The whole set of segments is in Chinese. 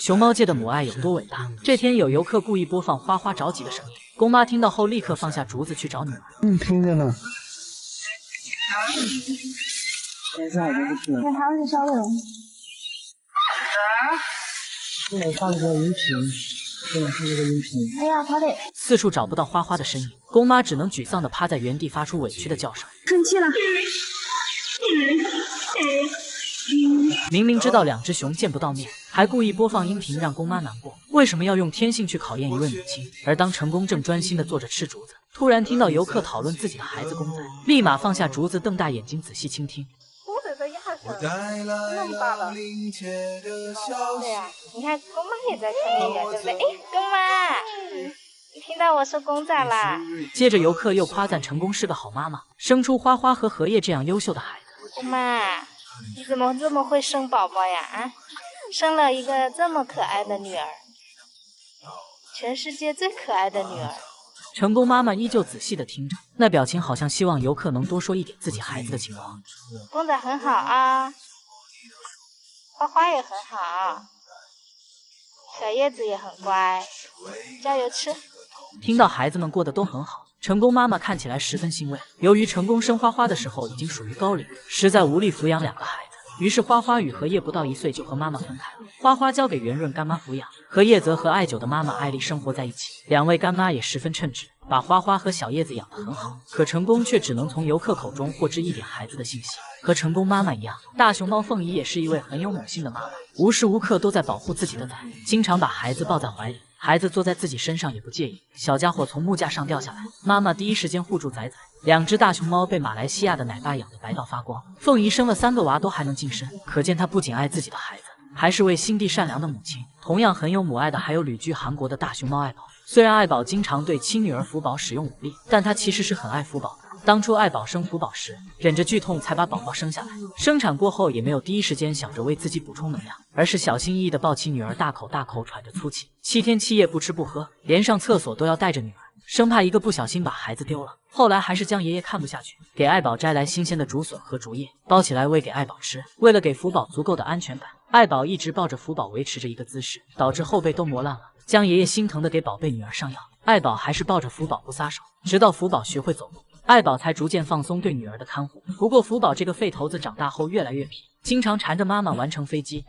熊猫界的母爱有多伟大。这天有游客故意播放花花着急的声音，公妈听到后立刻放下竹子去找女儿。听着呢。那他是烧的龙。我放个音频，我放这个音频。哎呀，他得四处找不到花花的身影，公妈只能沮丧地趴在原地，发出委屈的叫声。生气了。明明知道两只熊见不到面，还故意播放音频让公妈难过。为什么要用天性去考验一位母亲？而当成功正专心地坐着吃竹子，突然听到游客讨论自己的孩子公仔，立马放下竹子，瞪大眼睛仔细倾听。公仔的样子那么大了。对呀，你看公妈也在看那个，对不对？哎，公妈，你听到我说公仔啦？接着游客又夸赞成功是个好妈妈，生出花花和荷叶这样优秀的孩子。公妈，你怎么这么会生宝宝呀？啊，生了一个这么可爱的女儿，全世界最可爱的女儿。成功妈妈依旧仔细地听着，那表情好像希望游客能多说一点自己孩子的情况。公仔很好啊，花花也很好，小叶子也很乖，加油吃。听到孩子们过得都很好，成功妈妈看起来十分欣慰。由于成功生花花的时候已经属于高龄，实在无力抚养两个孩子，于是花花与荷叶不到1岁就和妈妈分开了。花花交给圆润干妈抚养，荷叶则和爱久的妈妈艾丽生活在一起。两位干妈也十分称职，把花花和小叶子养得很好。可成功却只能从游客口中获知一点孩子的信息。和成功妈妈一样，大熊猫凤仪也是一位很有母性的妈妈，无时无刻都在保护自己的崽，经常把孩子抱在怀里。孩子坐在自己身上也不介意，小家伙从木架上掉下来，妈妈第一时间护住崽崽。两只大熊猫被马来西亚的奶爸养得白到发光，凤仪生了3个娃都还能净身，可见她不仅爱自己的孩子，还是位心地善良的母亲。同样很有母爱的还有旅居韩国的大熊猫爱宝。虽然爱宝经常对亲女儿福宝使用武力，但她其实是很爱福宝的。当初爱宝生福宝时，忍着剧痛才把宝宝生下来。生产过后也没有第一时间想着为自己补充能量，而是小心翼翼地抱起女儿，大口大口喘着粗气，7天7夜不吃不喝，连上厕所都要带着女儿，生怕一个不小心把孩子丢了。后来还是江爷爷看不下去，给爱宝摘来新鲜的竹笋和竹叶，包起来喂给爱宝吃。为了给福宝足够的安全感，爱宝一直抱着福宝维持着一个姿势，导致后背都磨烂了。江爷爷心疼地给宝贝女儿上药，爱宝还是抱着福宝不撒手，直到福宝学会走路，爱宝才逐渐放松对女儿的看护。不过福宝这个废头子长大后越来越皮，经常缠着妈妈完成飞机。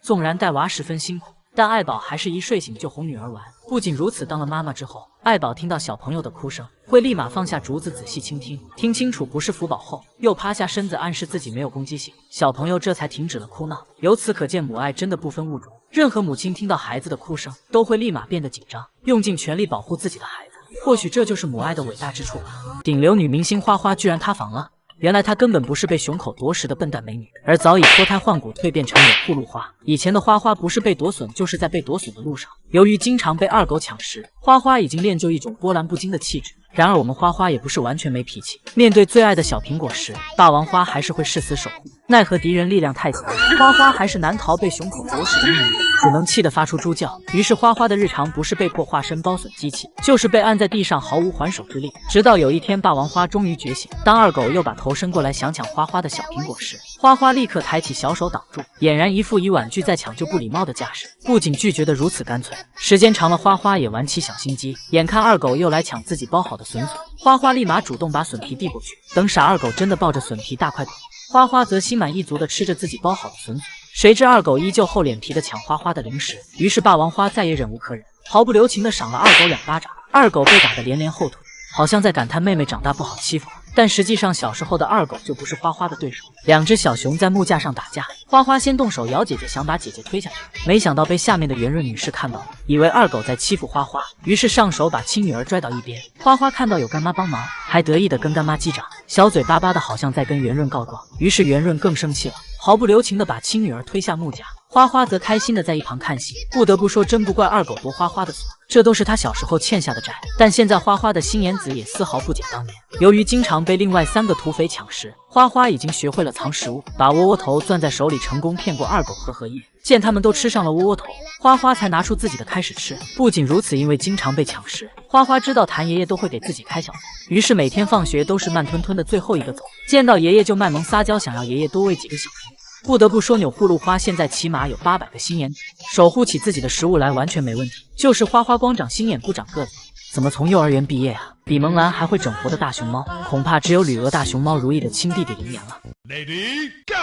纵然带娃十分辛苦，但爱宝还是一睡醒就哄女儿玩。不仅如此，当了妈妈之后，爱宝听到小朋友的哭声，会立马放下竹子仔细倾听，听清楚不是福宝后，又趴下身子暗示自己没有攻击性，小朋友这才停止了哭闹。由此可见，母爱真的不分物种，任何母亲听到孩子的哭声，都会立马变得紧张，用尽全力保护自己的孩子。或许这就是母爱的伟大之处吧。顶流女明星花花居然塌房了。原来她根本不是被熊口夺食的笨蛋美女，而早已脱胎换骨蜕变成了护路花。以前的花花不是被夺笋，就是在被夺笋的路上。由于经常被二狗抢食，花花已经练就一种波澜不惊的气质。然而我们花花也不是完全没脾气，面对最爱的小苹果时，霸王花还是会誓死守护。奈何敌人力量太强，花花还是难逃被熊口夺食的命运，只能气得发出猪叫。于是花花的日常不是被迫化身包笋机器，就是被按在地上毫无还手之力。直到有一天，霸王花终于觉醒，当二狗又把头伸过来想抢花花的小苹果时，花花立刻抬起小手挡住，俨然一副以婉拒再抢就不礼貌的架势。不仅拒绝得如此干脆，时间长了，花花也玩起小心机。眼看二狗又来抢自己包好的笋笋，花花立马主动把笋皮递过去。等傻二狗真的抱着笋皮大快朵颐，花花则心满意足地吃着自己包好的笋笋。谁知二狗依旧厚脸皮地抢花花的零食，于是霸王花再也忍无可忍，毫不留情地赏了二狗2巴掌。二狗被打得连连后退，好像在感叹妹妹长大不好欺负。但实际上小时候的二狗就不是花花的对手。两只小熊在木架上打架，花花先动手咬姐姐，想把姐姐推下去，没想到被下面的圆润女士看到了，以为二狗在欺负花花，于是上手把亲女儿拽到一边。花花看到有干妈帮忙，还得意地跟干妈击掌，小嘴巴巴的好像在跟圆润告状。于是圆润更生气了，毫不留情地把亲女儿推下木架。花花则开心的在一旁看戏。不得不说，真不怪二狗夺花花的锁，这都是他小时候欠下的债。但现在花花的心眼子也丝毫不减当年。由于经常被另外3个土匪抢食，花花已经学会了藏食物，把窝窝头攥在手里，成功骗过二狗和荷叶。见他们都吃上了窝窝头，花花才拿出自己的开始吃。不仅如此，因为经常被抢食，花花知道谭爷爷都会给自己开小灶，于是每天放学都是慢吞吞的最后一个走，见到爷爷就卖萌撒娇，想要爷爷多喂几个小猪。不得不说，钮祜禄花现在起码有800个心眼子，守护起自己的食物来完全没问题。就是花花光长心眼不长个子，怎么从幼儿园毕业啊？比萌兰还会整活的大熊猫，恐怕只有旅鹅大熊猫如意的亲弟弟林岩了。Lady Go！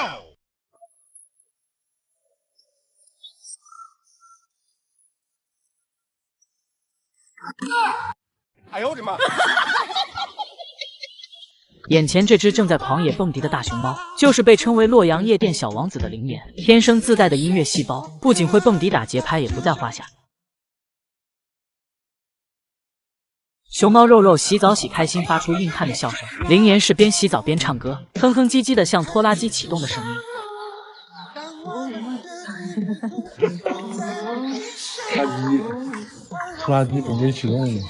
哎呦我的妈！眼前这只正在狂野蹦迪的大熊猫，就是被称为洛阳夜店小王子的林岩，天生自带的音乐细胞，不仅会蹦迪打节拍，也不在话下。熊猫肉肉洗澡洗开心，发出硬汉的笑声。林岩是边洗澡边唱歌，哼哼唧唧的像拖拉机启动的声音。拖拉机准备启动了。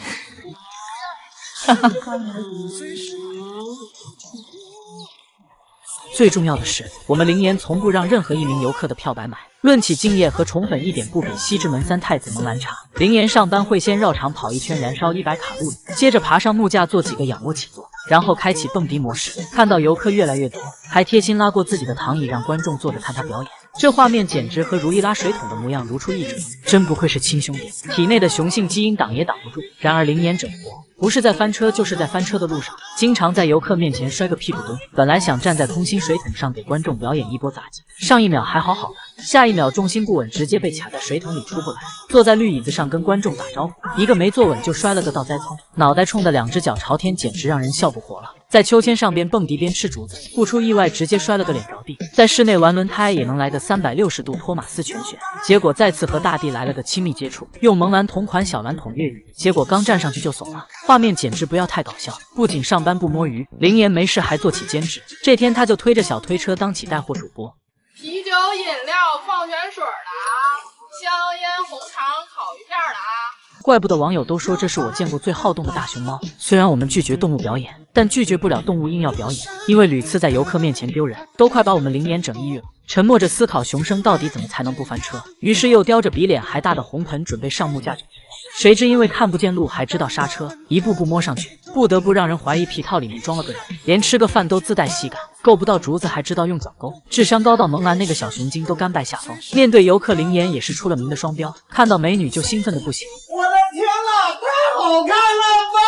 最重要的是，我们林岩从不让任何一名游客的票白买。论起敬业和宠粉，一点不比西直门3太子蒙兰差。林岩上班会先绕场跑1圈，燃烧100卡路里，接着爬上木架做几个仰卧起坐，然后开启蹦迪模式。看到游客越来越多，还贴心拉过自己的躺椅，让观众坐着看他表演。这画面简直和如意拉水桶的模样如出一辙，真不愧是亲兄弟，体内的雄性基因挡也挡不住。然而林岩整活不是在翻车，就是在翻车的路上，经常在游客面前摔个屁股墩。本来想站在空心水桶上给观众表演一波杂技，上一秒还好好的，下一秒重心不稳，直接被卡在水桶里出不来。坐在绿椅子上跟观众打招呼，一个没坐稳就摔了个倒栽葱，脑袋冲的2只脚朝天，简直让人笑不活了。在秋千上边蹦迪边吃竹子，不出意外直接摔了个脸着地。在室内玩轮胎也能来个360度托马斯全旋，结果再次和大地来了个亲密接触，用萌兰同款小蓝桶越狱，结果刚站上去就怂了，画面简直不要太搞笑。不仅上班不摸鱼，林岩没事还做起兼职，这天他就推着小推车当起带货主播。啤酒、饮料、矿泉水的啊，香烟、红肠、烤鱼片的啊。怪不得网友都说这是我见过最好动的大熊猫。虽然我们拒绝动物表演，但拒绝不了动物硬要表演，因为屡次在游客面前丢人，都快把我们林岩整抑郁了。沉默着思考熊生到底怎么才能不翻车，于是又叼着比脸还大的红盆准备上木架整。谁知因为看不见路还知道刹车，一步步摸上去，不得不让人怀疑皮套里面装了个人，连吃个饭都自带喜感，够不到竹子还知道用脚勾，智商高到萌兰那个小熊精都甘拜下风。面对游客，林岩也是出了名的双标，看到美女就兴奋的不行。我的天哪，太好看了吧！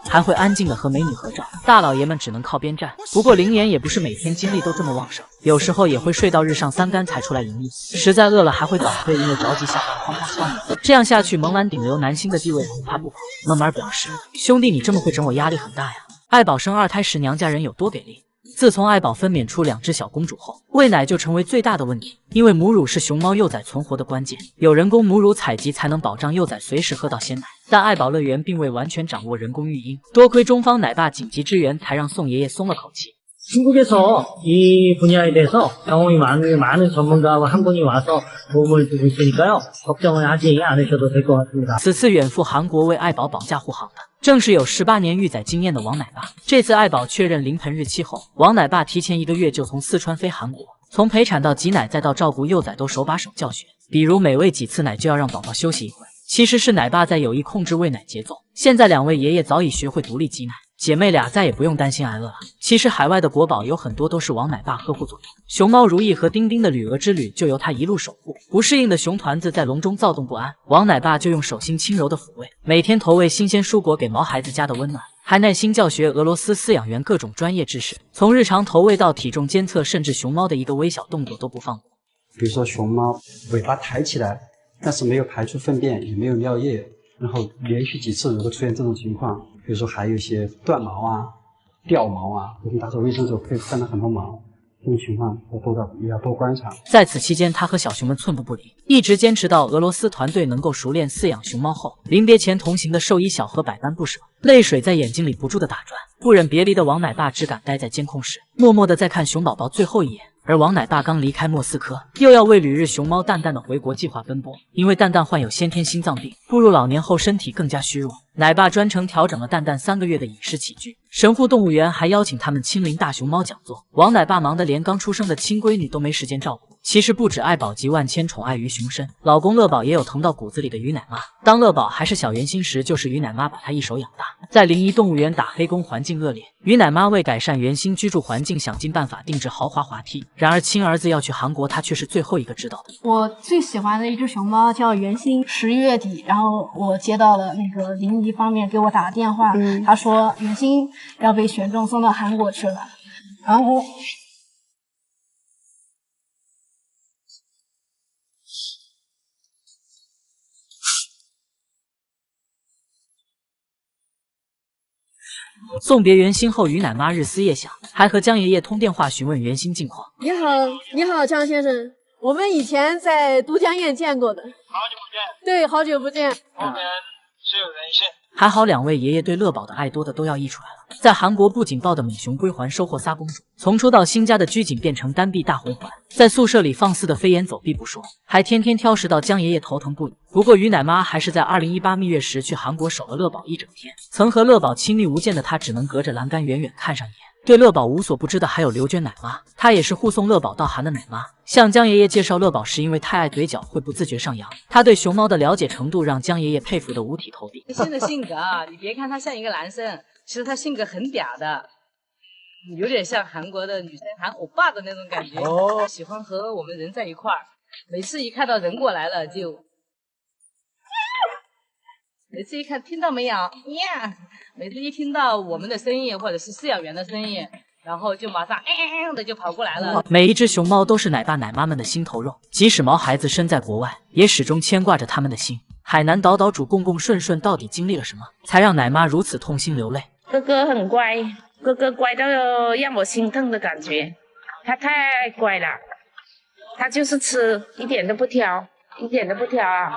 还会安静的和美女合照，大老爷们只能靠边站。不过林岩也不是每天精力都这么旺盛，有时候也会睡到日上3竿才出来盈利，实在饿了还会早退，因为着急下班哐哐敲。这样下去，萌兰顶流男星的地位恐怕不保。闷儿表示，兄弟你这么会整我压力很大呀。爱宝生2胎时娘家人有多给力？自从爱宝分娩出2只小公主后，喂奶就成为最大的问题，因为母乳是熊猫幼崽存活的关键，有人工母乳采集才能保障幼崽随时喝到鲜奶。但爱宝乐园并未完全掌握人工育婴，多亏中方奶爸紧急支援，才让宋爷爷松了口气。 중국에서 이 분야에 대해서 경험이 많은 전문가와 한 분이 와서 도움을 주고 있으니까요. 걱정을 하지 않으셔도 될 것 같습니다. 此次远赴韩国为爱宝保驾护航的，正是有18年育崽经验的王奶爸。这次爱宝确认临盆日期后，王奶爸提前1个月就从四川飞韩国，从陪产到挤奶再到照顾幼崽都手把手教学，比如每喂几次奶就要让宝宝休息一会儿。其实是奶爸在有意控制喂奶节奏。现在2位爷爷早已学会独立挤奶。 姐妹俩再也不用担心挨饿了。其实海外的国宝有很多都是王奶爸呵护左右，熊猫如意和丁丁的旅鹅之旅就由他一路守护。不适应的熊团子在笼中躁动不安，王奶爸就用手心轻柔的抚慰，每天投喂新鲜蔬果给毛孩子家的温暖，还耐心教学俄罗斯饲养员各种专业知识，从日常投喂到体重监测，甚至熊猫的一个微小动作都不放过。比如说熊猫尾巴抬起来，但是没有排出粪便，也没有尿液，然后连续几次如果出现这种情况。 比如说还有一些断毛啊、掉毛啊，我们打扫卫生的时候会看到很多毛，这种情况也要多观察。在此期间，他和小熊们寸步不离，一直坚持到俄罗斯团队能够熟练饲养熊猫后，临别前同行的兽医小何百般不舍，泪水在眼睛里不住的打转。不忍别离的王奶爸只敢待在监控室，默默的再看熊宝宝最后一眼。而王奶爸刚离开莫斯科，又要为旅日熊猫蛋蛋的回国计划奔波。因为蛋蛋患有先天心脏病，步入老年后身体更加虚弱，奶爸专程调整了蛋蛋3个月的饮食起居。神户动物园还邀请他们亲临大熊猫讲座。王奶爸忙得连刚出生的亲闺女都没时间照顾。其实不止爱宝集万千宠爱于熊身，老公乐宝也有疼到骨子里的于奶妈。当乐宝还是小圆心时，就是于奶妈把他一手养大。在临沂动物园打黑工，环境恶劣，于奶妈为改善圆心居住环境，想尽办法定制豪华滑梯。然而亲儿子要去韩国，他却是最后一个知道的。我最喜欢的一只熊猫叫圆心，10月底，然后我接到了那个临沂方面给我打电话，他说圆心要被选中送到韩国去了，然后送别圆心后，于奶妈日思夜想，还和江爷爷通电话询问圆心近况。你好，你好，江先生，我们以前在都江堰见过的。好久不见。对，好久不见。后面是有人线。还好2位爷爷对乐宝的爱多的都要溢出来了。在韩国不仅抱的美熊归还，收获仨公主，从初到新家的拘谨变成单臂大回环，在宿舍里放肆的飞檐走壁不说，还天天挑食到江爷爷头疼不已。不过于奶妈还是在2018蜜月时去韩国守了乐宝一整天。曾和乐宝亲密无间的她，只能隔着栏杆远远看上一眼。对乐宝无所不知的还有刘娟奶妈，她也是护送乐宝到韩的奶妈。向江爷爷介绍乐宝时，因为太爱怼脚，会不自觉上扬。她对熊猫的了解程度让江爷爷佩服得五体投地。现在性格啊，你别看他像一个男生，其实他性格很嗲的，有点像韩国的女生韩欧巴的那种感觉。他喜欢和我们人在一块儿，每次一看到人过来了就，每次一看听到没有呀，每次一听到我们的声音或者是饲养员的声音，然后就马上的就跑过来了。每一只熊猫都是奶爸奶妈们的心头肉，即使毛孩子身在国外，也始终牵挂着他们的心。海南岛岛主共共顺顺到底经历了什么，才让奶妈如此痛心流泪？哥哥很乖，哥哥乖到让我心疼的感觉，他太乖了，他就是吃，一点都不挑，一点都不挑啊。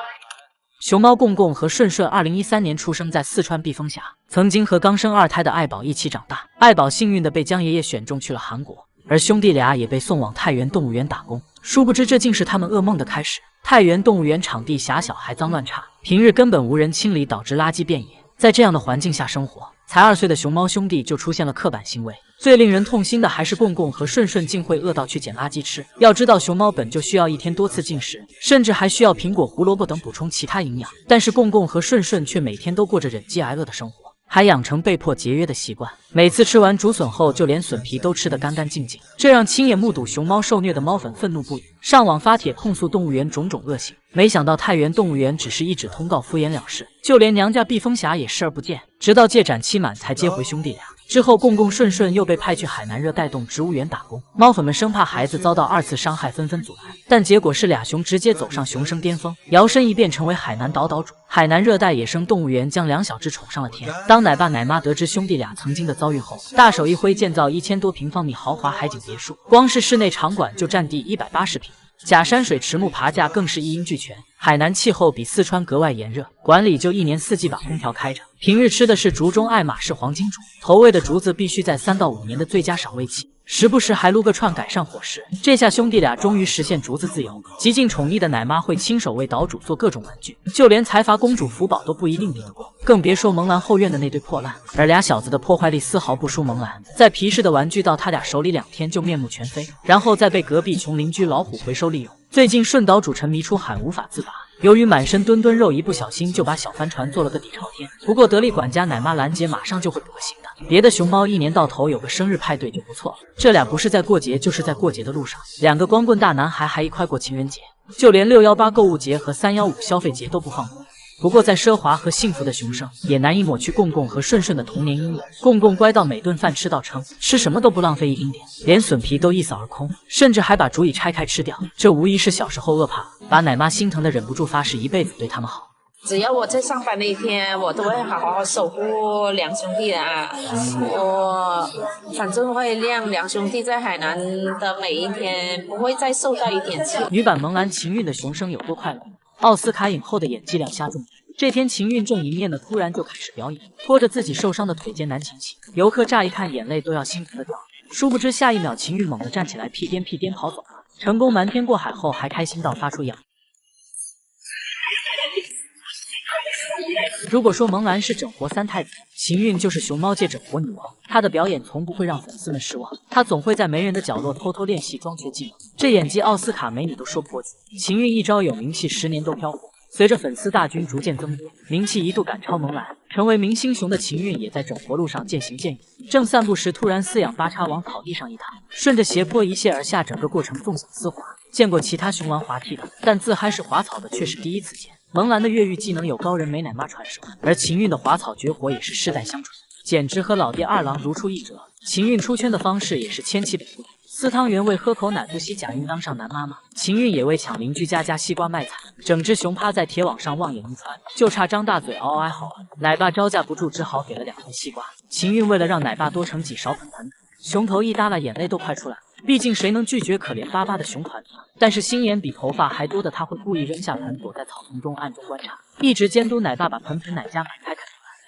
熊猫共共和顺顺2013年出生在四川避风峡，曾经和刚生2胎的爱宝一起长大。爱宝幸运的被江爷爷选中去了韩国，而兄弟俩也被送往太原动物园打工。殊不知这竟是他们噩梦的开始。太原动物园场地狭小，还脏乱差，平日根本无人清理，导致垃圾遍野。在这样的环境下生活，才2岁的熊猫兄弟就出现了刻板行为。最令人痛心的还是共共和顺顺竟会饿到去捡垃圾吃。要知道熊猫本就需要1天多次进食，甚至还需要苹果、胡萝卜等补充其他营养，但是共共和顺顺却每天都过着忍饥挨饿的生活，还养成被迫节约的习惯。每次吃完竹笋后，就连笋皮都吃得干干净净，这让亲眼目睹熊猫受虐的猫粉愤怒不已，上网发帖控诉动物园种种恶行。没想到太原动物园只是一纸通告敷衍了事，就连娘家避风峡也视而不见，直到借展期满才接回兄弟俩。之后共共顺顺又被派去海南热带动植物园打工，猫粉们生怕孩子遭到2次伤害，纷纷阻拦，但结果是俩熊直接走上熊生巅峰，摇身一变成为海南岛岛主。海南热带野生动物园将2小只宠上了天。当奶爸奶妈得知兄弟俩曾经的遭遇后，大手一挥，建造1000多平方米豪华海景别墅，光是室内场馆就占地180平。假山水池木爬架更是一应俱全。海南气候比四川格外炎热，馆里就1年4季把空调开着，平日吃的是竹中爱马仕黄金竹，投喂的竹子必须在3到5年的最佳赏味期，时不时还撸个串改善伙食。这下兄弟俩终于实现竹子自由。极尽宠溺的奶妈会亲手为岛主做各种玩具，就连财阀公主福宝都不一定比得过，更别说萌兰后院的那堆破烂。而俩小子的破坏力丝毫不输萌兰，在皮实的玩具到他俩手里2天就面目全非，然后再被隔壁穷邻居老虎回收利用。最近顺岛主沉迷出海无法自拔，由于满身墩墩肉，一不小心就把小帆船做了个底朝天。不过得力管家奶妈兰姐马上就会革新的，别的熊猫1年到头有个生日派对就不错了，这俩不是在过节就是在过节的路上。2个光棍大男孩还一块过情人节，就连618购物节和315消费节都不放过。不过在奢华和幸福的熊生，也难以抹去共共和顺顺的童年阴影。共共乖到每顿饭吃到撑，吃什么都不浪费一丁点，连笋皮都一扫而空，甚至还把竹椅拆开吃掉。这无疑是小时候饿怕，把奶妈心疼的忍不住发誓一辈子对他们好。只要我在上班那一天，我都会好好守护两兄弟的啊！我反正会让两兄弟在海南的每一天不会再受到一点气。女版萌兰情韵的熊生有多快乐？奥斯卡影后的演技亮瞎众人。这天情韵正一面的，突然就开始表演，拖着自己受伤的腿艰难前行。游客乍一看眼泪都要心疼的掉下去。殊不知下一秒秦玉猛地站起来，屁颠屁颠跑走了，成功瞒天过海后还开心到发出痒。如果说萌兰是整活三太子，秦韵就是熊猫界整活女王。她的表演从不会让粉丝们失望，她总会在没人的角落偷偷练习装学技能，这演技奥斯卡美女都说不过去。秦韵一朝有名气，10年都飘忽。随着粉丝大军逐渐增多，名气一度赶超萌兰，成为明星熊的秦韵也在整活路上渐行渐远。正散步时，突然四仰八叉往草地上一躺，顺着斜坡一泻而下，整个过程纵享丝滑。见过其他熊玩滑梯的，但自嗨式滑草的却是第一次见。萌兰的越狱技能有高人美奶妈传授，而秦韵的滑草绝活也是世代相传，简直和老爹二郎如出一辙。秦韵出圈的方式也是千奇百怪。司汤圆为喝口奶不吸假孕当上男妈妈，秦韵也为抢邻居家西瓜卖惨，整只熊趴在铁网上望眼欲穿，就差张大嘴嗷嗷哀嚎了。奶爸招架不住，只好给了2份西瓜。秦韵为了让奶爸多盛几勺盆盆，熊头一耷拉，眼泪都快出来了。毕竟谁能拒绝可怜巴巴的熊团呢？但是心眼比头发还多的他会故意扔下盆，躲在草丛中暗中观察，一直监督奶爸把盆奶夹买开啃。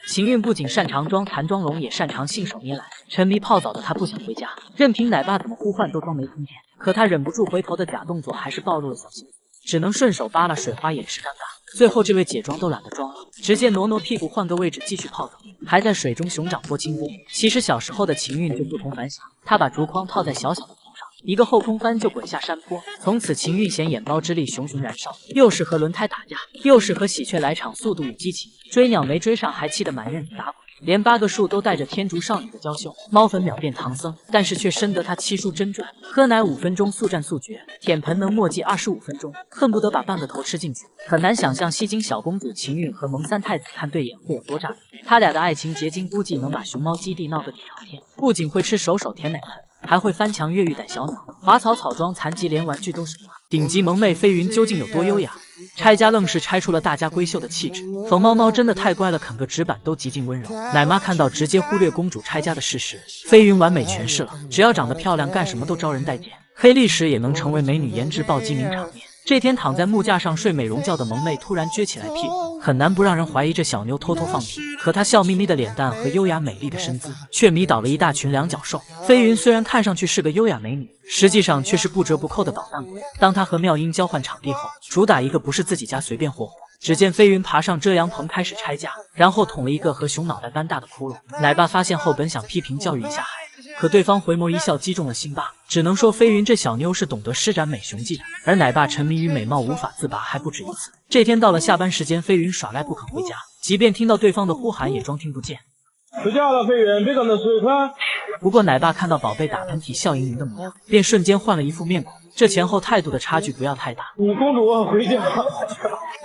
秦韵不仅擅长装弹装聋，也擅长信手拈来。沉迷泡澡的她不想回家，任凭奶爸怎么呼唤都装没听见。可她忍不住回头的假动作，还是暴露了小心思，只能顺手扒拉水花掩饰尴尬。最后这位姐装都懒得装了，直接挪屁股换个位置继续泡澡，还在水中熊掌拨清波。其实小时候的秦韵就不同凡响，她把竹筐套在小小的头上，一个后空翻就滚下山坡。从此秦韵显眼包之力熊熊燃烧，又是和轮胎打架，又是和喜鹊来场速度与激情，追鸟没追上还气得满院子打滚，连8个树都带着天竺少女的娇羞。猫粉秒变唐僧，但是却深得他七叔真传。喝奶5分钟速战速决，舔盆能墨迹25分钟，恨不得把半个头吃进去。很难想象吸金小公主秦韵和萌三太子看对眼会有多炸裂，他俩的爱情结晶估计能把熊猫基地闹个底朝天。不仅会吃手舔奶盆，还会翻墙越狱逮小鸟，滑草草装残疾，连玩具都是花。顶级萌妹飞云究竟有多优雅？拆家愣是拆出了大家闺秀的气质。冯猫猫真的太乖了，啃个纸板都极尽温柔。奶妈看到直接忽略公主拆家的事实，飞云完美诠释了，只要长得漂亮，干什么都招人待见。黑历史也能成为美女颜值暴击名场面。这天躺在木架上睡美容觉的萌妹突然撅起来屁股，很难不让人怀疑这小妞偷偷放屁。可她笑眯眯的脸蛋和优雅美丽的身姿，却迷倒了一大群两脚兽。飞云虽然看上去是个优雅美女，实际上却是不折不扣的捣蛋鬼。当她和妙音交换场地后，主打一个不是自己家随便霍霍。只见飞云爬上遮阳棚开始拆家，然后捅了一个和熊脑袋般大的窟窿。奶爸发现后本想批评教育一下孩子，可对方回眸一笑，击中了心巴。只能说飞云这小妞是懂得施展美熊技的，而奶爸沉迷于美貌无法自拔还不止一次。这天到了下班时间，飞云耍赖不肯回家，即便听到对方的呼喊也装听不见。睡觉了，飞云，别等着睡快。不过奶爸看到宝贝打喷嚏笑盈盈的模样，便瞬间换了一副面孔。这前后态度的差距不要太大。你公主回家。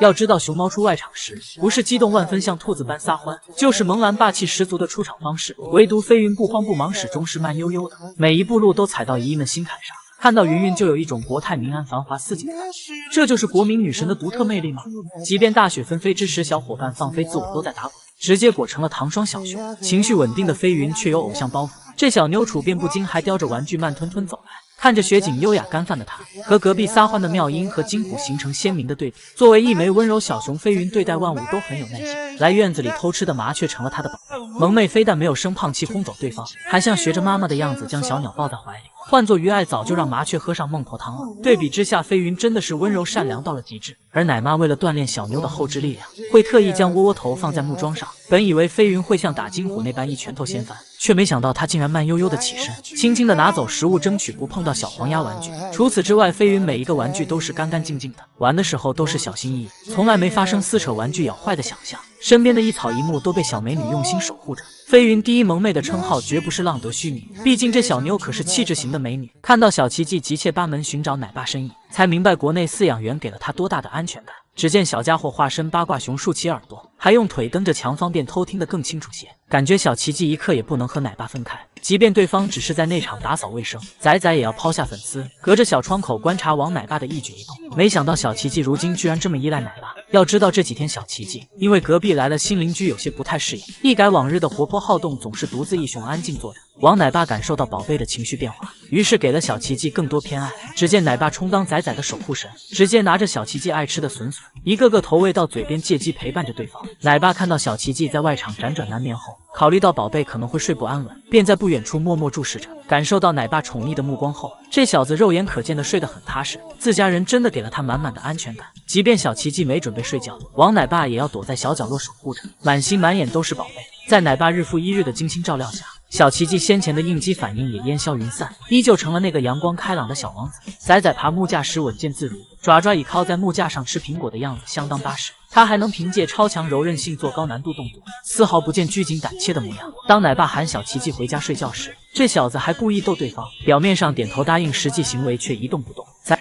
要知道熊猫出外场时，不是激动万分像兔子般撒欢，就是萌兰霸气十足的出场方式。唯独飞云不慌不忙，始终是慢悠悠的，每一步路都踩到姨姨们心坎上。看到云云就有一种国泰民安繁华似锦的感觉，这就是国民女神的独特魅力吗？即便大雪纷飞之时，小伙伴放飞自我都在打滚，直接裹成了糖霜小熊。情绪稳定的飞云却有偶像包袱，这小妞处变不惊，还叼着玩具慢吞吞走来。看着雪景优雅干饭的她，和隔壁撒欢的妙音和金虎形成鲜明的对比。作为一枚温柔小熊，飞云对待万物都很有耐心。来院子里偷吃的麻雀成了她的宝贝。萌妹非但没有生胖气轰走对方，还像学着妈妈的样子将小鸟抱在怀里。换做于爱，早就让麻雀喝上孟婆汤了。对比之下，飞云真的是温柔善良到了极致。而奶妈为了锻炼小妞的后肢力量，会特意将窝窝头放在木桩上。本以为飞云会像打金虎那般一拳头掀翻，却没想到她竟然慢悠悠的起身，轻轻的拿走食物，争取不碰到小黄鸭玩具。除此之外，飞云每一个玩具都是干干净净的，玩的时候都是小心翼翼，从来没发生撕扯玩具咬坏的想象。身边的一草一木都被小美女用心守护着。飞云第一萌妹的称号绝不是浪得虚名，毕竟这小妞可是气质型的美女。看到小奇迹急切八门寻找奶爸身影，才明白国内饲养员给了她多大的安全感。只见小家伙化身八卦熊，竖起耳朵，还用腿蹬着墙，方便偷听得更清楚些。感觉小奇迹一刻也不能和奶爸分开，即便对方只是在内场打扫卫生，仔仔也要抛下粉丝，隔着小窗口观察王奶爸的一举一动。没想到小奇迹如今居然这么依赖奶爸。要知道这几天小奇迹因为隔壁来了新邻居，有些不太适应，一改往日的活泼好动，总是独自一熊安静坐着。王奶爸感受到宝贝的情绪变化，于是给了小奇迹更多偏爱。只见奶爸充当仔仔的守护神，直接拿着小奇迹爱吃的笋笋，一个个投喂到嘴边，借机陪伴着对方。奶爸看到小奇迹在外场辗转难眠后，考虑到宝贝可能会睡不安稳，便在不远处默默注视着。感受到奶爸宠溺的目光后，这小子肉眼可见的睡得很踏实，自家人真的给了他满满的安全感。即便小奇迹没准备睡觉，王奶爸也要躲在小角落守护着，满心满眼都是宝贝。在奶爸日复一日的精心照料下，小奇迹先前的应激反应也烟消云散，依旧成了那个阳光开朗的小王子。仔仔爬木架时稳健自如，爪爪倚靠在木架上吃苹果的样子相当巴适。他还能凭借超强柔韧性做高难度动作，丝毫不见拘谨胆怯的模样。当奶爸喊小奇迹回家睡觉时，这小子还故意逗对方，表面上点头答应，实际行为却一动不动。仔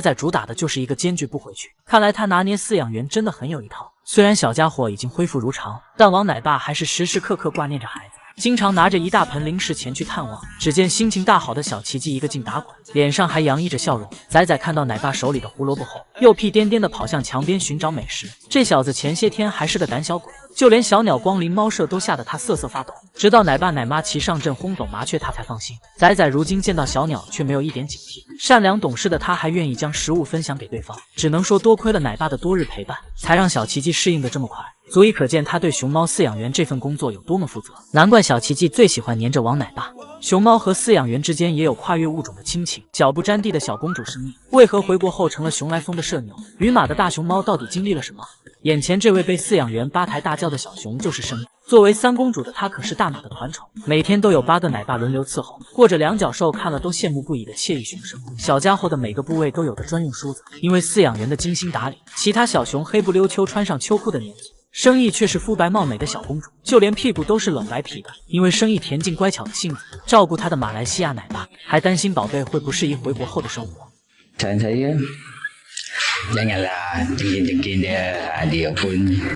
仔主打的就是一个坚决不回去，看来他拿捏饲养员真的很有一套。虽然小家伙已经恢复如常，但王奶爸还是时时刻刻挂念着孩子，经常拿着一大盆零食前去探望。只见心情大好的小奇迹一个劲打滚，脸上还洋溢着笑容。仔仔看到奶爸手里的胡萝卜后，又屁颠颠地跑向墙边寻找美食。这小子前些天还是个胆小鬼，就连小鸟光临猫舍都吓得他瑟瑟发抖。直到奶爸奶妈齐上阵轰走麻雀，他才放心。仔仔如今见到小鸟却没有一点警惕，善良懂事的他还愿意将食物分享给对方。只能说多亏了奶爸的多日陪伴，才让小奇迹适应得这么快。足以可见他对熊猫饲养员这份工作有多么负责。难怪小奇迹最喜欢黏着王奶爸。熊猫和饲养员之间也有跨越物种的亲情。脚不沾地的小公主生意，为何回国后成了熊来疯的社牛？与马的大熊猫到底经历了什么？眼前这位被饲养员八抬大轿的小熊就是生意。作为三公主的她可是大马的团宠，每天都有8个奶爸轮流伺候，过着两脚兽看了都羡慕不已的惬意熊生活。小家伙的每个部位都有着专用梳子，因为饲养员的精心打理，其他小熊黑不溜秋穿上秋裤的年纪，生意却是肤白貌美的小公主，就连屁股都是冷白皮的。因为生意恬静乖巧的性子，照顾她的马来西亚奶爸还担心宝贝会不适宜回国后的生活。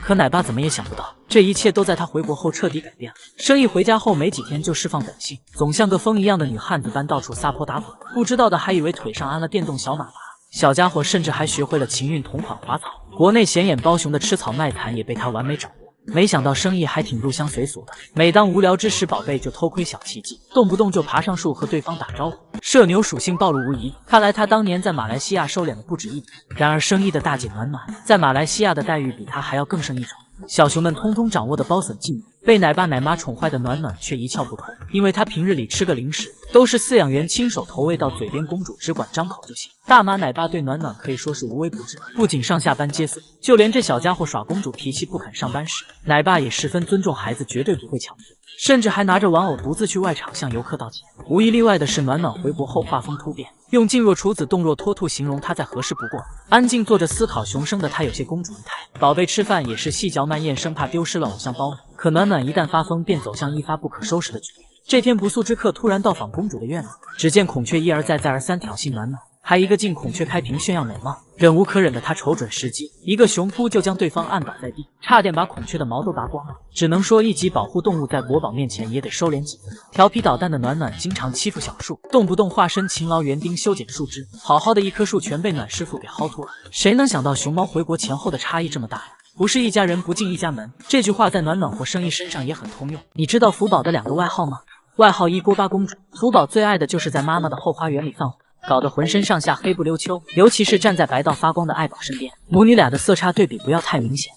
可奶爸怎么也想不到，这一切都在他回国后彻底改变了。生意回家后没几天就释放本性，总像个风一样的女汉子般到处撒泼打滚，不知道的还以为腿上安了电动小马达。小家伙甚至还学会了勤运同款滑草，国内显眼包熊的吃草卖惨也被他完美掌握。没想到生意还挺入乡随俗的，每当无聊之时，宝贝就偷窥小奇迹，动不动就爬上树和对方打招呼。社牛属性暴露无遗，看来他当年在马来西亚收敛了不止一点。然而生意的大姐暖暖在马来西亚的待遇比他还要更胜一筹，小熊们通通掌握的包笋技能，被奶爸奶妈宠坏的暖暖却一窍不通，因为他平日里吃个零食都是饲养员亲手投喂到嘴边，公主只管张口就行。大马奶爸对暖暖可以说是无微不至，不仅上下班接送，就连这小家伙耍公主脾气不肯上班时，奶爸也十分尊重孩子，绝对不会强迫，甚至还拿着玩偶独自去外场向游客道歉。无一例外的是，暖暖回国后画风突变，用静若处子动若脱兔形容她再合适不过。安静坐着思考熊生的她有些公主仪态，宝贝吃饭也是细嚼慢咽，生怕丢失了偶像包袱。可暖暖一旦发疯，便走向一发不可收拾的局面。这天不速之客突然到访公主的院子，只见孔雀一而再再而三挑衅暖暖，还一个劲孔雀开屏炫耀美貌。忍无可忍的他瞅准时机，一个熊扑就将对方按倒在地，差点把孔雀的毛都拔光了。只能说一级保护动物在国宝面前也得收敛几分。调皮捣蛋的暖暖经常欺负小树，动不动化身勤劳园丁修剪树枝，好好的一棵树全被暖师傅给薅秃了。谁能想到熊猫回国前后的差异这么大呀？不是一家人不进一家门，这句话在暖暖或生意身上也很通用。你知道福宝的2个外号吗？外号一锅巴公主，福宝最爱的就是在妈妈的后花园里放火，搞得浑身上下黑不溜秋，尤其是站在白到发光的爱宝身边，母女俩的色差对比不要太明显。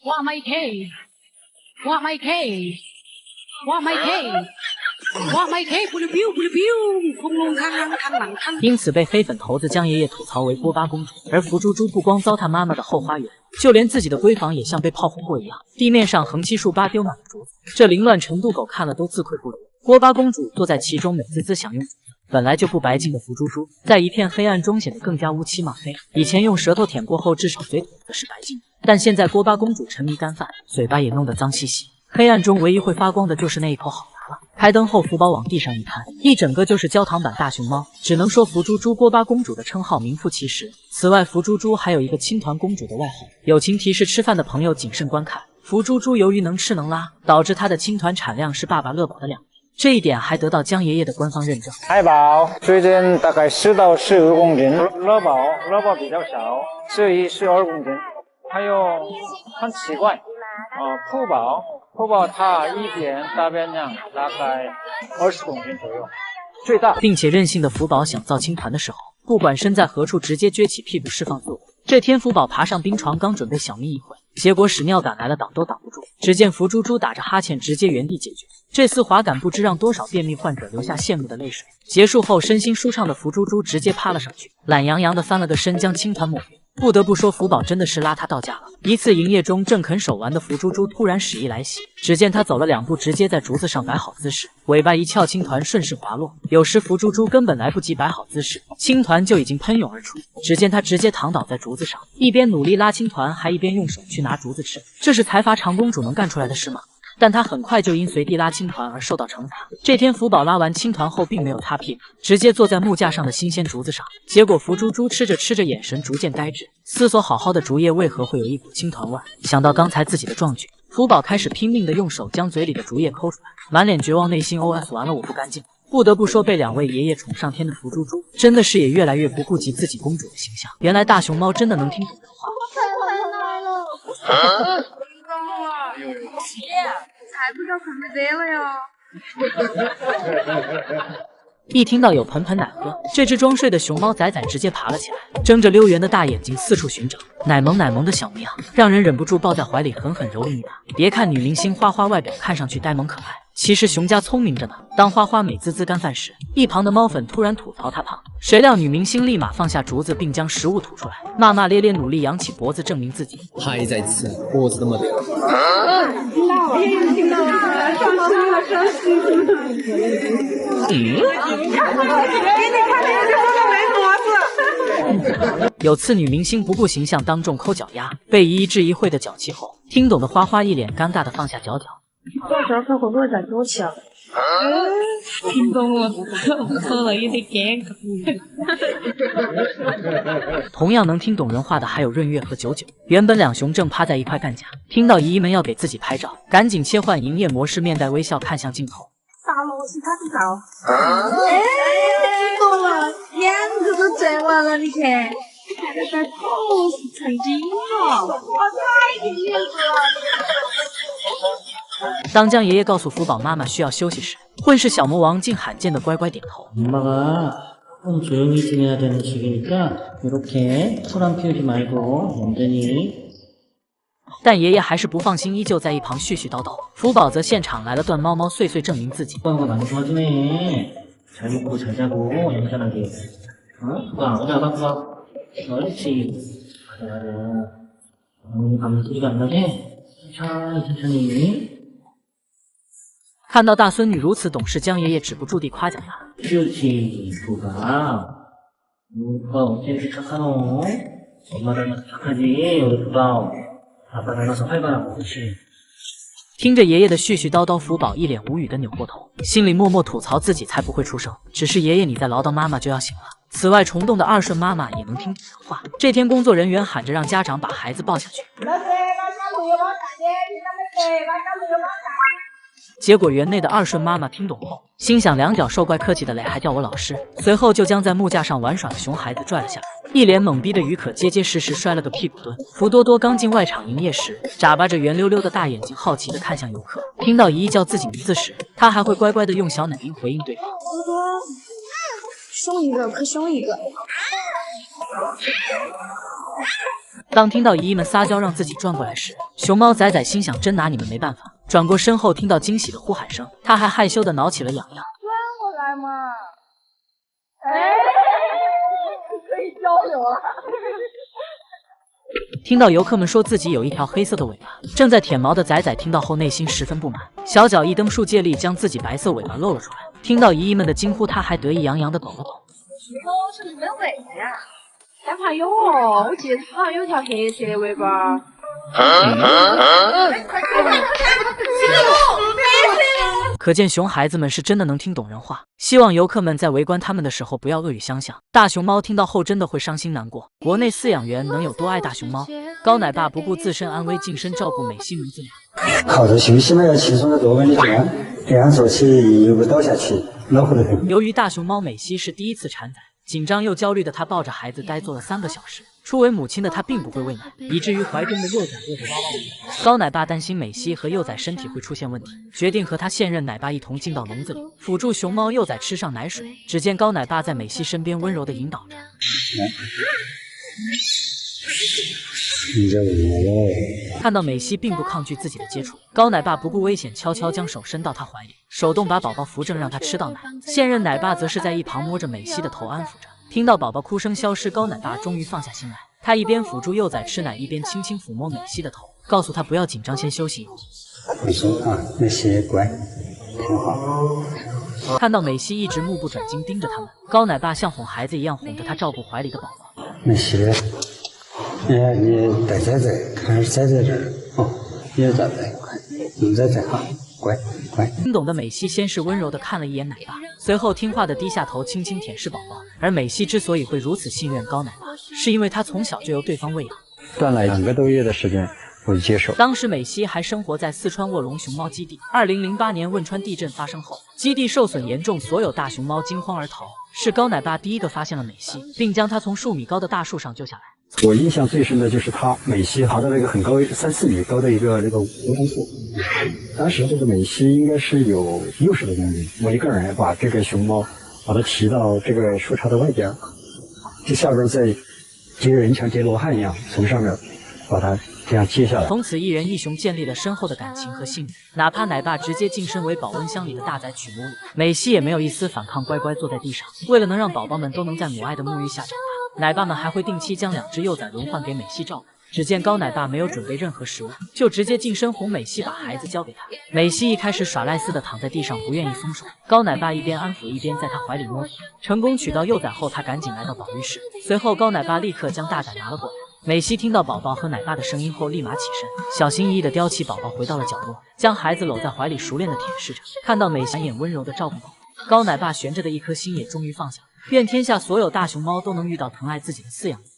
哇麦 K， 哇麦 K， 哇麦 K， 哇麦 K， 不溜彪不溜彪，空龙看看。因此被黑粉头子江爷爷吐槽为锅巴公主。而福猪猪不光糟蹋妈妈的后花园，就连自己的闺房也像被炮轰过一样，地面上横七竖八丢满了竹子，这凌乱程度狗看了都自愧不如。锅巴公主坐在其中，美滋滋享用竹子。本来就不白净的福猪猪，在一片黑暗中显得更加乌漆嘛黑。以前用舌头舔过后至少嘴吐的是白净的，但现在锅巴公主沉迷干饭，嘴巴也弄得脏兮兮。黑暗中唯一会发光的就是那一口好牙了。开灯后，福宝往地上一摊，一整个就是焦糖版大熊猫。只能说福猪猪锅巴公主的称号名副其实。此外，福猪猪还有一个青团公主的外号。友情提示：吃饭的朋友谨慎观看。福猪猪由于能吃能拉，导致它的青团产量是爸爸乐宝的2倍。这一点还得到江爷爷的官方认证。爱宝最近大概10到15公斤，乐宝比较少，11、12公斤。还有很奇怪，铺宝它一天大便量大概20公斤左右，最大。并且任性的福宝想造青团的时候，不管身在何处，直接撅起屁股释放自我。这天福宝爬上冰床，刚准备小眯一会，结果屎尿赶来了，挡都挡不住。只见福猪猪打着哈欠，直接原地解决。这丝滑感不知让多少便秘患者流下羡慕的泪水。结束后，身心舒畅的福猪猪直接趴了上去，懒洋洋的翻了个身，将青团抹匀。不得不说，福宝真的是邋遢到家了。一次营业中，正啃手丸的福猪猪突然屎意来袭，只见他走了2步，直接在竹子上摆好姿势，尾巴一翘，青团顺势滑落。有时福猪猪根本来不及摆好姿势，青团就已经喷涌而出。只见他直接躺倒在竹子上，一边努力拉青团，还一边用手去拿竹子吃。这是财阀长公主能干出来的事吗？但他很快就因随地拉青团而受到惩罚。这天福宝拉完青团后，并没有擦屁股，直接坐在木架上的新鲜竹子上。结果福猪猪吃着吃着，眼神逐渐呆滞，思索好好的竹叶为何会有一股青团味。想到刚才自己的壮举，福宝开始拼命的用手将嘴里的竹叶抠出来，满脸绝望，内心 OS 完了我不干净。不得不说，被2位爷爷宠上天的福猪猪，真的是也越来越不顾及自己公主的形象。原来大熊猫真的能听懂人话。才不叫盆盆得了哟！一听到有盆盆奶喝，这只装睡的熊猫仔仔直接爬了起来，睁着溜圆的大眼睛四处寻找，奶萌奶萌的小模样，让人忍不住抱在怀里狠狠蹂躏一把。别看女明星花花外表看上去呆萌可爱，其实熊家聪明着呢。当花花美滋滋干饭时，一旁的猫粉突然吐槽她胖，谁料女明星立马放下竹子，并将食物吐出来，骂骂咧咧，努力扬起脖子证明自己还在吃，脖子那么亮。听到了，伤心了，伤心了。有次女明星不顾形象当众抠脚丫，被一致一会的脚气后，听懂的花花一脸尴尬的放下脚脚。多少块会不会再给我钱？听懂了，喝了一点同样能听懂人话的还有润月和九九。原本2熊正趴在一块干架，听到姨姨们要给自己拍照，赶紧切换营业模式，面带微笑看向镜头。啥东西他知道？哎，听懂了，眼子都睁完了，你看，看得出头是成精了，我太厉害了。当将爷爷告诉福宝妈妈需要休息时，混世小魔王竟罕见的乖乖点头。 엄마가 좀 조용히 지내야 되는 시기니까 이렇게 소란 피우지 말고 얌전히. 但爷爷还是不放心，依旧在一旁絮絮叨叨。福宝则现场来了段猫猫碎碎证明自己。 많이 좋아지네. 잘 먹고 잘 자고 얌전하게. 어? 잡아. 옳지. 그래. 가면 소리가 안 나게. 천천히. 看到大孙女如此懂事，江爷爷止不住地夸奖她。 그렇지, 부가. 누가 어째 착하노? 엄마 닮아서 착하지, 우리 부가. 아빠 닮아서 활발하고, 그렇지. 听着爷爷的絮絮叨叨，福宝一脸无语的扭过头，心里默默吐槽自己才不会出声。只是爷爷你再唠叨，妈妈就要醒了。此外，虫洞的二顺妈妈也能听人话。这天，工作人员喊着让家长把孩子抱下去。 结果园内的二顺妈妈听懂后，心想两脚兽怪客气的嘞，还叫我老师。随后就将在木架上玩耍的熊孩子拽了下来，一脸懵逼的于可结结实实摔了个屁股墩。福多多刚进外场营业时，眨巴着圆溜溜的大眼睛，好奇的看向游客。听到姨姨叫自己名字时，他还会乖乖的用小奶音回应对方。多多，凶一个，可凶一个。 当听到姨姨们撒娇让自己转过来时，熊猫仔仔心想真拿你们没办法。转过身后听到惊喜的呼喊声，他还害羞的挠起了痒痒。转过来嘛！哎，可以交流了。听到游客们说自己有一条黑色的尾巴，正在舔毛的仔仔听到后内心十分不满，小脚一蹬树，借力将自己白色尾巴露了出来。听到姨姨们的惊呼，他还得意洋洋的抖了抖。我是你们尾巴呀？ 哪怕有哦，我记得他好像有条黑色的尾巴。可见熊孩子们是真的能听懂人话。希望游客们在围观他们的时候不要恶语相向。大熊猫听到后真的会伤心难过。国内饲养员能有多爱大熊猫？高奶爸不顾自身安危，净身照顾美西们子俩。靠着休息嘛，要轻松的多稳的这样做起又不倒下去，恼火得很。由于大熊猫美西是第一次产崽。 紧张又焦虑的她抱着孩子呆坐了3个小时。初为母亲的她并不会喂奶，以至于怀中的幼崽饿得哇哇叫。高奶爸担心美西和幼崽身体会出现问题，决定和他现任奶爸一同进到笼子里，辅助熊猫幼崽吃上奶水。只见高奶爸在美西身边温柔地引导着。看到美西并不抗拒自己的接触，高奶爸不顾危险，悄悄将手伸到她怀里，手动把宝宝扶正，让她吃到奶。现任奶爸则是在一旁摸着美西的头安抚着。听到宝宝哭声消失，高奶爸终于放下心来，他一边辅助幼崽吃奶，一边轻轻抚摸美西的头，告诉她不要紧张，先休息一会儿。你说啊，那些乖，挺好。看到美西一直目不转睛盯着他们，高奶爸像哄孩子一样哄着她照顾怀里的宝宝。那些，你待在这，看在这儿哦，你在这，你在这哈，乖乖。听懂的美西先是温柔地看了一眼奶爸，随后听话地低下头，轻轻舔舐宝宝。而美西之所以会如此信任高奶爸，是因为她从小就由对方喂养，断了2个多月的时间。我接受。当时美西还生活在四川卧龙熊猫基地。2008年汶川地震发生后，基地受损严重，所有大熊猫惊慌而逃。是高奶爸第一个发现了美西，并将她从数米高的大树上救下来。我印象最深的就是美西爬到了一个很高3、4米高的一个梧桐树。当时这个美西应该是有60多公斤，我一个人把这个熊猫把它提到这个树杈的外边，这下边再接人墙接罗汉一样，从上面把它这样接下来。从此一人一熊建立了深厚的感情和信任，哪怕奶爸直接晋升为保温箱里的大崽取母乳，美西也没有一丝反抗，乖乖坐在地上。为了能让宝宝们都能在母爱的沐浴下长大，奶爸们还会定期将2只幼崽轮换给美西照顾。只见高奶爸没有准备任何食物，就直接近身哄美西把孩子交给他。美西一开始耍赖似的躺在地上，不愿意松手。高奶爸一边安抚一边在她怀里摸。成功取到幼崽后，他赶紧来到保育室，随后高奶爸立刻将大崽拿了过来。美西听到宝宝和奶爸的声音后，立马起身，小心翼翼地叼起宝宝回到了角落，将孩子搂在怀里，熟练地舔舐着。看到美西满眼温柔地照顾宝宝，高奶爸悬着的一颗心也终于放下了。愿天下所有大熊猫都能遇到疼爱自己的饲养子。